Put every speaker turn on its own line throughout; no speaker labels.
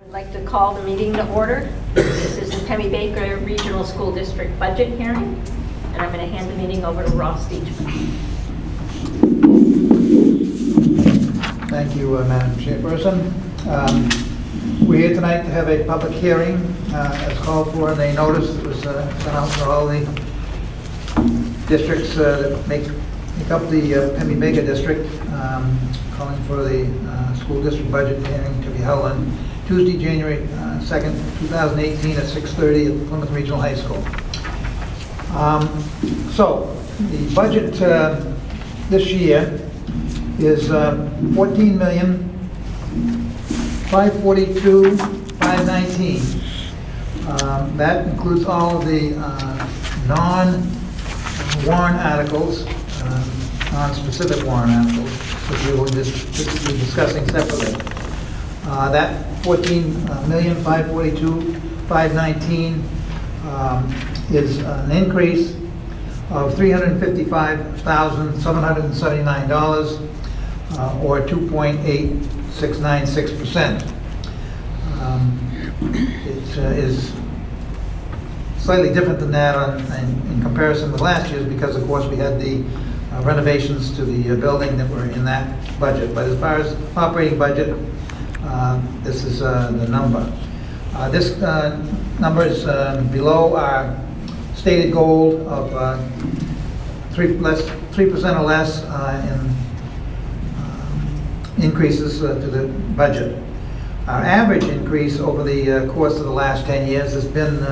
I'd like to call the meeting to order. This is the Pemmy Baker Regional School District budget hearing, and I'm going to hand the meeting over to Ross Deachman.
Thank you, Madam Chairperson. We're here tonight to have a public hearing as called for in a notice that was sent out for all the districts that make up the Pemmy Baker district, calling for the school district budget hearing to be held on Tuesday, January 2nd, 2018 at 6:30 at Plymouth Regional High School. So the budget this year is $14,542,519. That includes all of the non-warrant articles, non-specific warrant articles, which we will be discussing separately. That $14,542,519 is an increase of $355,779, or 2.8696%. It is slightly different than that in comparison with last year's, because of course we had the renovations to the building that were in that budget. But as far as operating budget, this is the number. This number is below our stated goal of 3% or less in increases to the budget. Our average increase over the course of the last 10 years has been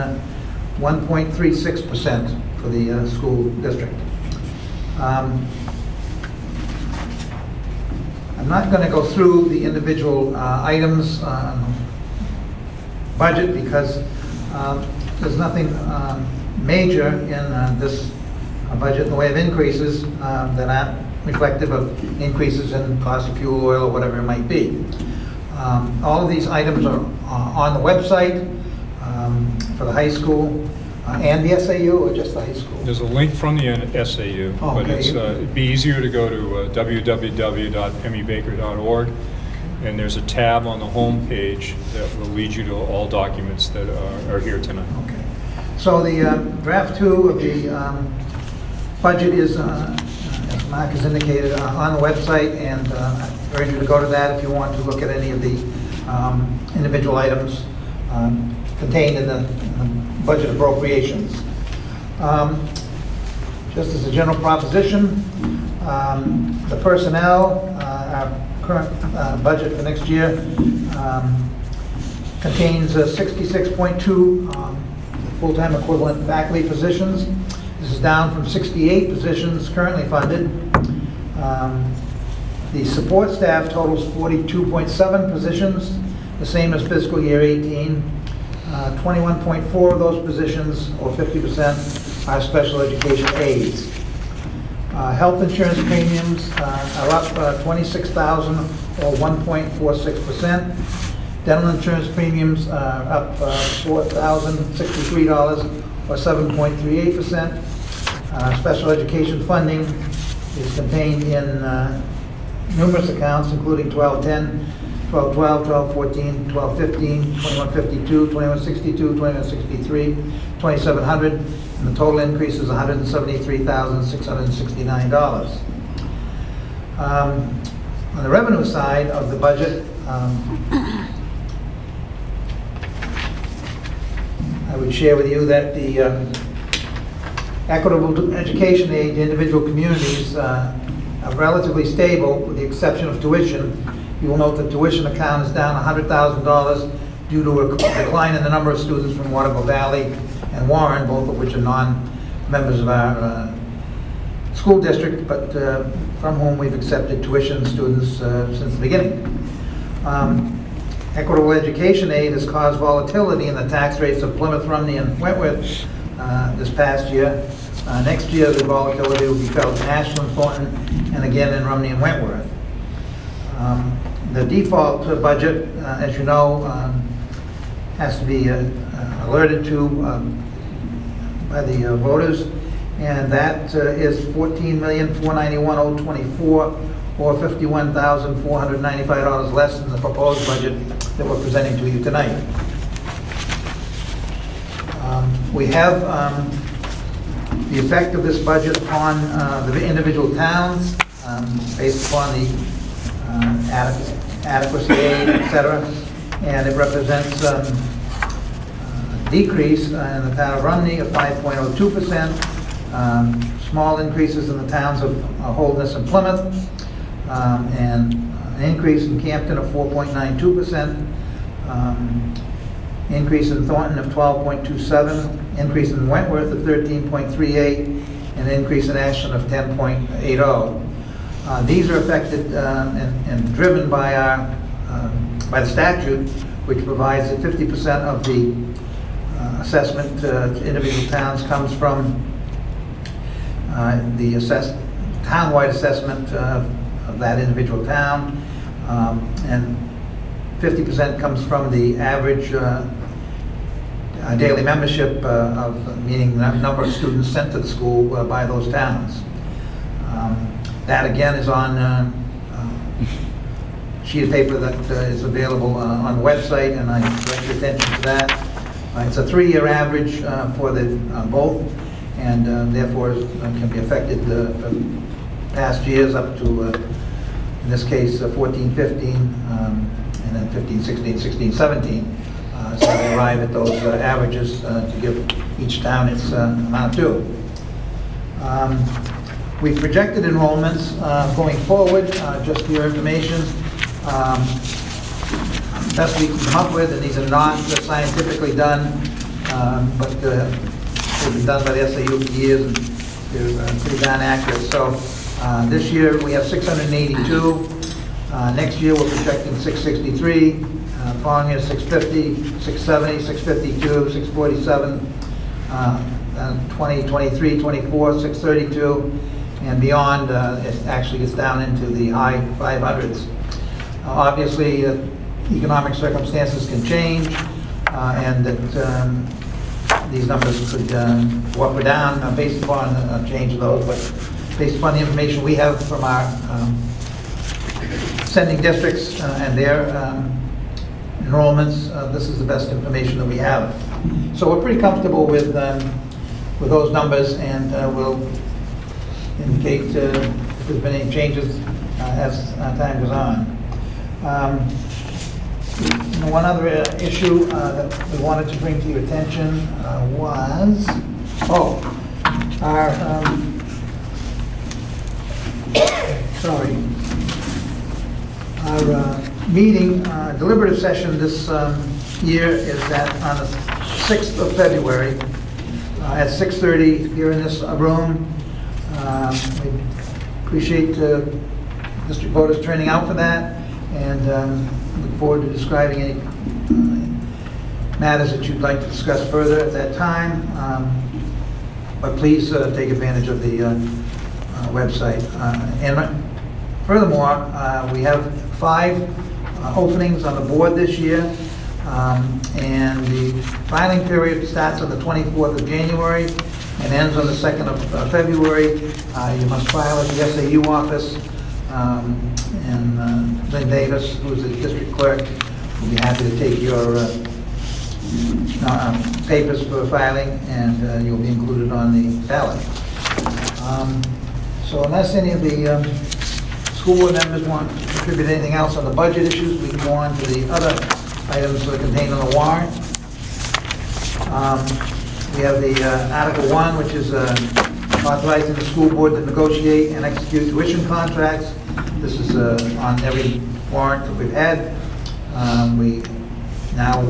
1.36% for the school district. I'm not going to go through the individual items budget, because there's nothing major in this budget in the way of increases that aren't reflective of increases in cost of fuel, oil, or whatever it might be. All of these items are on the website for the high school and the SAU, or just the high school?
There's a link from the SAU, but it'd be easier to go to www.pemmybaker.org, and there's a tab on the home page that will lead you to all documents that are here tonight.
Okay. So the draft 2 of the budget is, as Mark has indicated, on the website, and I urge you to go to that if you want to look at any of the individual items contained in the budget appropriations. Just as a general proposition, the personnel, our current budget for next year contains 66.2 full-time equivalent faculty positions. This is down from 68 positions currently funded. The support staff totals 42.7 positions, the same as fiscal year 18. 21.4 of those positions, or 50%, are special education aides. Health insurance premiums are up 26,000, or 1.46%. Dental insurance premiums are up $4,063, or 7.38%. Special education funding is contained in numerous accounts, including 1210, 1212, 1214, 1215, 2152, 2162, 2163, 2700, and the total increase is $173,669. On the revenue side of the budget, I would share with you that the equitable education aid to individual communities are relatively stable, with the exception of tuition. You will note the tuition account is down $100,000 due to a decline in the number of students from Waterville Valley and Warren, both of which are non-members of our school district, but from whom we've accepted tuition students since the beginning. Equitable education aid has caused volatility in the tax rates of Plymouth, Rumney, and Wentworth this past year. Next year, the volatility will be felt nationally important, and again in Rumney and Wentworth. The default budget, as you know, has to be alerted to by the voters, and that is $14,491,024, or $51,495 less than the proposed budget that we're presenting to you tonight. We have the effect of this budget upon the individual towns based upon the adequacy aid, etc. And it represents a decrease in the town of Rumney of 5.02%, small increases in the towns of Holderness and Plymouth, and an increase in Campton of 4.92%, increase in Thornton of 12.27%, increase in Wentworth of 13.38%, and an increase in Ashland of 10.80%. These are affected and driven by by the statute, which provides that 50% of the assessment to individual towns comes from the town-wide assessment of that individual town, and 50% comes from the average daily membership, meaning the number of students sent to the school by those towns. That again is on a sheet of paper that is available on the website, and I direct your attention to that. It's a 3-year average for the both, and therefore can be affected from past years up to, in this case, 14, 15, and then 15, 16, 16, 17. So they arrive at those averages to give each town its amount due. We've projected enrollments going forward, just for your information. Best we can come up with, and these are not scientifically done, but they've been done by the SAU for years, and they're pretty darn accurate. So this year we have 682. Next year we're projecting 663. Following year 650, 670, 652, 647, 20, 23, 24, 632, and beyond. It actually gets down into the high 500s. Obviously, economic circumstances can change, and that these numbers could go up or down based upon a change of those, but based upon the information we have from our sending districts and their enrollments, this is the best information that we have. So we're pretty comfortable with those numbers, and we'll indicate if there's been any changes as time goes on. One other issue that we wanted to bring to your attention was, our, our meeting, deliberative session this year is on the 6th of February at 6:30 here in this room. We appreciate district voters turning out for that, and look forward to describing any matters that you'd like to discuss further at that time. But please take advantage of the website. And furthermore, we have 5 openings on the board this year, and the filing period starts on the 24th of January and ends on the 2nd of February. You must file at the SAU office, and Lynn Davis, who's the district clerk, will be happy to take your papers for filing, and you'll be included on the ballot. So unless any of the school board members want to contribute anything else on the budget issues, we can go on to the other items that are contained on the warrant. We have the Article 1, which is authorizing the school board to negotiate and execute tuition contracts. This is on every warrant that we've had. We now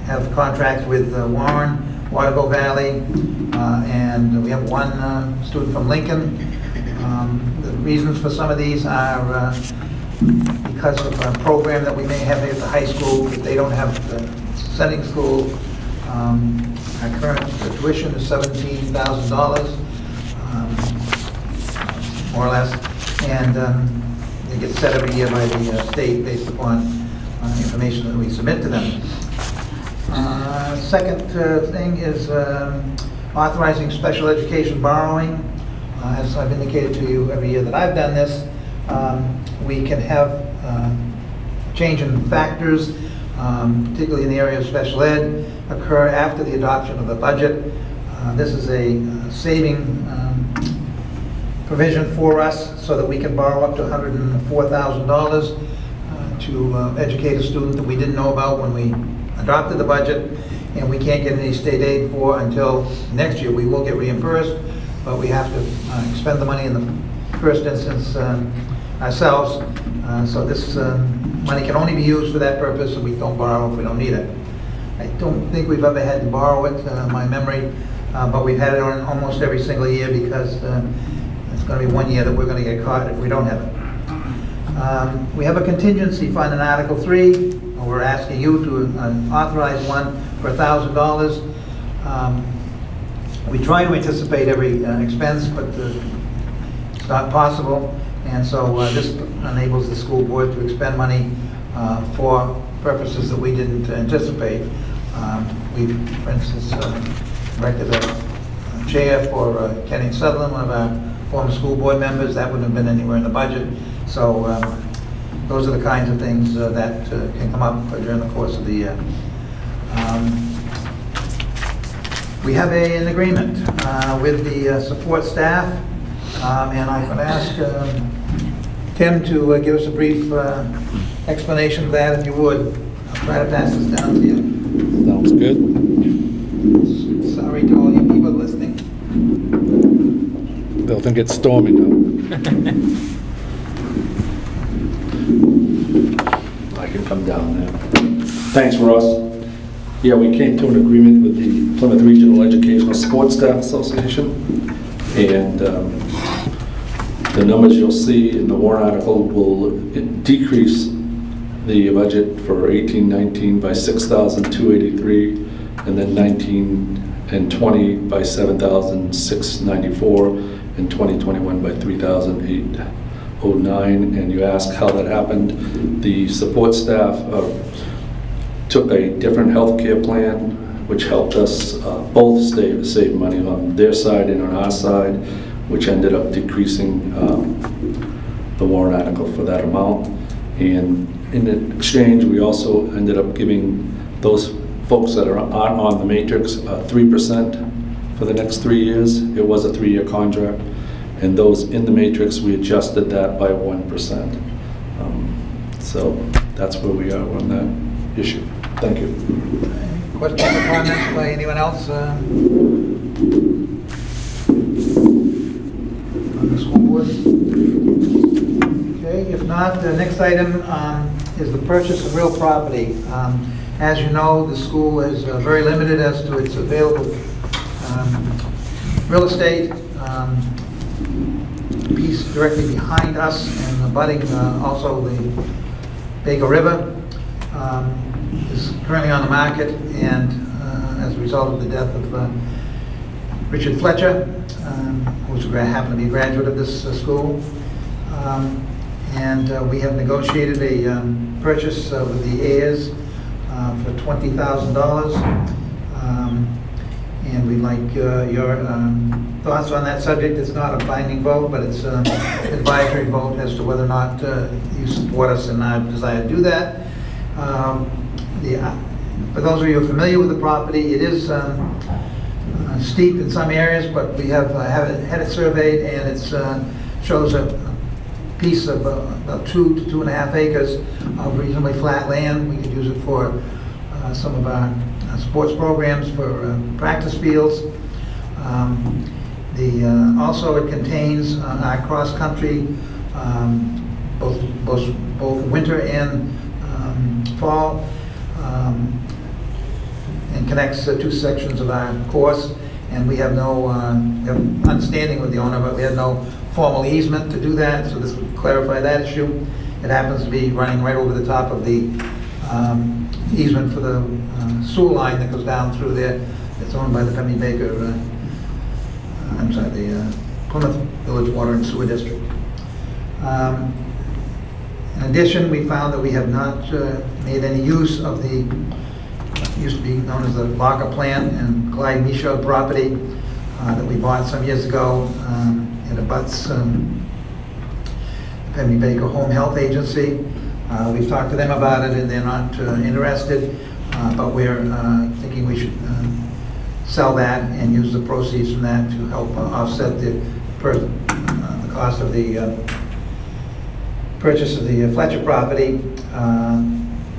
have contracts with Warren, Waterville Valley, and we have one student from Lincoln. The reasons for some of these are because of a program that we may have at the high school. If they don't have the sending school, our current tuition is $17,000, more or less, and it gets set every year by the state based upon information that we submit to them. Second thing is authorizing special education borrowing. As I've indicated to you every year that I've done this, we can have change in factors particularly in the area of special ed, occur after the adoption of the budget. This is a saving provision for us so that we can borrow up to $104,000 to educate a student that we didn't know about when we adopted the budget, and we can't get any state aid for until next year. We will get reimbursed, but we have to expend the money in the first instance ourselves. So this money can only be used for that purpose, and we don't borrow if we don't need it. I don't think we've ever had to borrow it, my memory, but we've had it on almost every single year because it's going to be one year that we're going to get caught if we don't have it. We have a contingency fund in Article 3. We're asking you to authorize one for $1,000. We try to anticipate every expense, but it's not possible. And so this enables the school board to expend money for purposes that we didn't anticipate. We've, for instance, erected a chair for Kenny Sutherland, one of our former school board members. That wouldn't have been anywhere in the budget. So those are the kinds of things that can come up during the course of the year. We have an agreement with the support staff, and I'm going to ask Tim to give us a brief explanation of that, if you would. I'll try to pass this down to you.
Sounds good.
Sorry to all you people listening.
They'll think it's stormy now. I can come down there. Thanks, Ross. Yeah, we came to an agreement with the Plymouth Regional Educational Sports Staff Association, and the numbers you'll see in the warrant article will decrease the budget for 18-19 by $6,283, and then 19 and 20 by $7,694, and 2021 by $3,809. And you ask how that happened. The support staff took a different health care plan, which helped us both save money on their side and on our side, which ended up decreasing the warrant article for that amount. And in exchange, we also ended up giving those folks that aren't on the matrix 3% for the next 3 years. It was a 3-year contract. And those in the matrix, we adjusted that by 1%. So that's where we are on that issue. Thank you.
Questions or comments by anyone else on the school board? Okay, if not, the next item is the purchase of real property. As you know, the school is very limited as to its available real estate. Piece directly behind us and abutting also the Baker River is currently on the market, and as a result of the death of Richard Fletcher, who happened to be a graduate of this school. And we have negotiated a purchase with the heirs for $20,000. And we'd like your thoughts on that subject. It's not a binding vote, but it's an advisory vote as to whether or not you support us in our desire to do that. For those of you who are familiar with the property, it is steep in some areas, but we have had it surveyed, and it shows a piece of about 2 to 2.5 acres of reasonably flat land. We could use it for some of our sports programs, for practice fields. Also, it contains our cross-country, both winter and fall, and connects 2 sections of our course. And we have no understanding with the owner, but we have no formal easement to do that, so this would clarify that issue. It happens to be running right over the top of the easement for the sewer line that goes down through there. It's owned by the Pemmy Baker, the Plymouth Village Water and Sewer District. In addition, we found that we have not made any use of the, used to be known as the Locker Plant and Clyde Michaud property that we bought some years ago. It abuts the Pemmy Baker Home Health Agency. We've talked to them about it, and they're not interested, but we're thinking we should sell that and use the proceeds from that to help offset the cost of the purchase of the Fletcher property.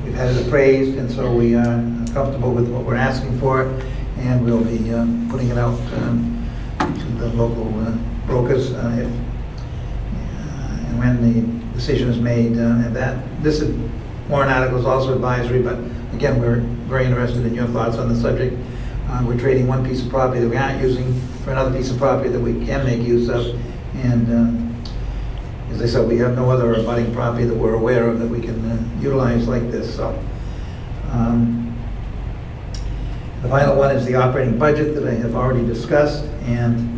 We've had it appraised, and so we are comfortable with what we're asking for, and we'll be putting it out to the local brokers and when the decision is made. And that this warrant article is also advisory, but again, we're very interested in your thoughts on the subject. We're trading one piece of property that we aren't using for another piece of property that we can make use of, and as I said, we have no other abutting property that we're aware of that we can utilize like this. So, the final one is the operating budget that I have already discussed, and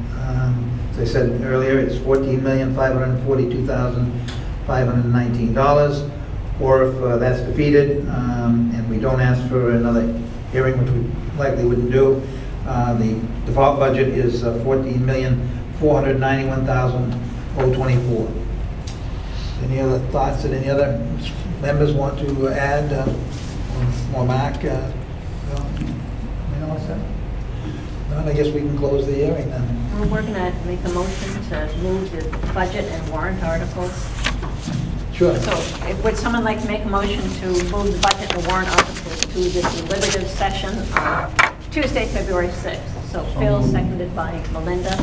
as I said earlier, it's $14,542,519. Or if that's defeated, and we don't ask for another hearing, which we likely wouldn't do, the default budget is $14,491,024. Any other thoughts that any other members want to add? Or Mark? You know what's that? No, I guess we can close the hearing then.
We're going to make a motion to move the budget and warrant articles.
Sure.
So would someone like to make a motion to move the budget and warrant articles to the deliberative session on Tuesday, February 6th? So Phil, seconded by Melinda.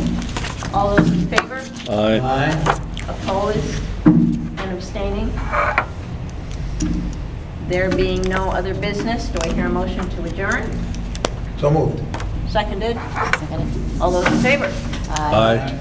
All those in favor?
Aye.
Aye.
Opposed and abstaining? There being no other business, do I hear a motion to adjourn?
So moved.
Seconded? Seconded. All those in favor?
Aye.